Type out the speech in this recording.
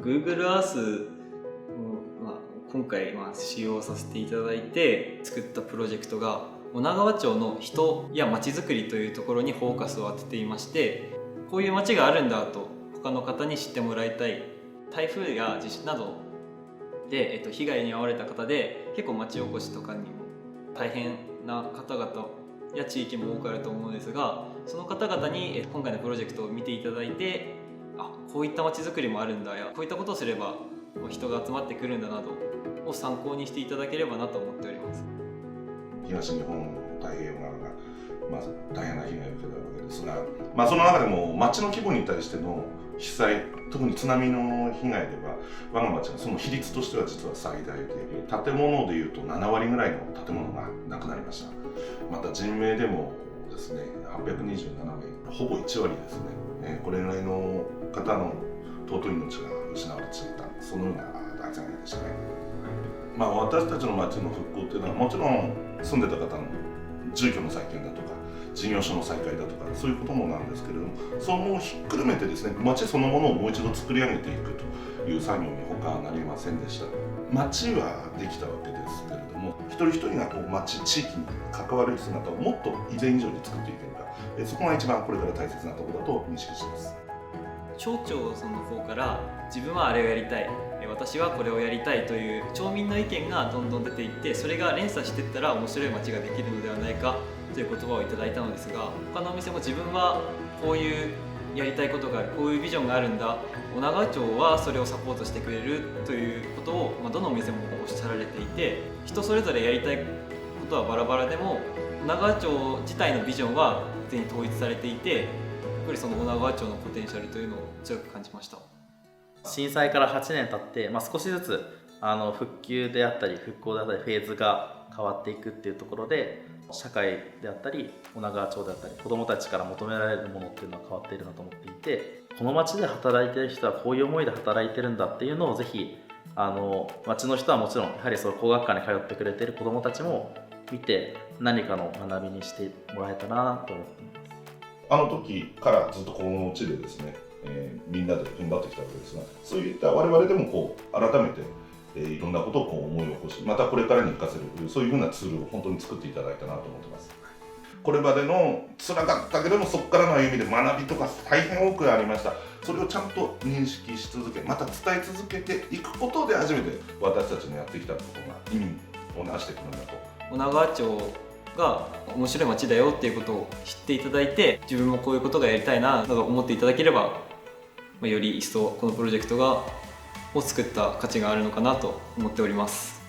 Google Earth を、今回使用させていただいて作ったプロジェクトが女川町の人や町づくりというところにフォーカスを当てていまして、こういう町があるんだと他の方に知ってもらいたい。台風や地震などで、被害に遭われた方で結構町おこしとかにも大変な方々や地域も多くあると思うんですが、その方々に今回のプロジェクトを見ていただいて、こういった街づくりもあるんだや、こういったことをすれば人が集まってくるんだなどを参考にしていただければなと思っております。東日本太平洋側が、大変な被害を受けたわけですが、その中でも町の規模に対しての被災、特に津波の被害では我が町はその比率としては実は最大で、建物でいうと7割ぐらいの建物がなくなりました。また人命でもですね、827名、ほぼ1割ですね、これぐらいの方の尊い命が失われていた、そのような大災害でしたね。私たちの町の復興っていうのはもちろん住んでた方の住居の再建だとか事業所の再開だとかそういうこともなんですけれども、そのひっくるめてですね、町そのものをもう一度作り上げていくという作業に他なりませんでした。町はできたわけですけれども、一人一人が町、地域に関わる姿をもっと以前以上に作っていけるか、そこが一番これから大切なところだと認識しています。町長さんの方から自分はあれをやりたい、私はこれをやりたいという町民の意見がどんどん出ていって、それが連鎖していったら面白い町ができるのではないかという言葉をいただいたのですが、他のお店も自分はこういうやりたいことがある、こういうビジョンがあるんだ、女川町はそれをサポートしてくれるということを、どのお店もおっしゃられていて、人それぞれやりたいことはバラバラでも女川町自体のビジョンは全員統一されていて、やっぱりその女川町のポテンシャルというのを強く感じました。震災から8年経って、少しずつ復旧であったり復興であったりフェーズが変わっていくっていうところで、社会であったり女川町であったり子どもたちから求められるものっていうのは変わっているなと思っていて、この町で働いている人はこういう思いで働いてるんだっていうのをぜひ町の人はもちろん、やはりその工学科に通ってくれている子どもたちも見て何かの学びにしてもらえたなと思っています。あの時からずっとこの地でですね、みんなで踏ん張ってきたわけですが、そういった我々でも改めて、いろんなことを思い起こし、またこれからに生かせる、そういうふうなツールを本当に作っていただいたなと思ってます。これまでの辛かったけども、そこからの歩みで学びとか大変多くありました。それをちゃんと認識し続け、また伝え続けていくことで初めて私たちのやってきたことが意味をなしてくるんだと。女川町が面白い街だよっていうことを知っていただいて、自分もこういうことがやりたいななど思っていただければ、より一層このプロジェクトを作った価値があるのかなと思っております。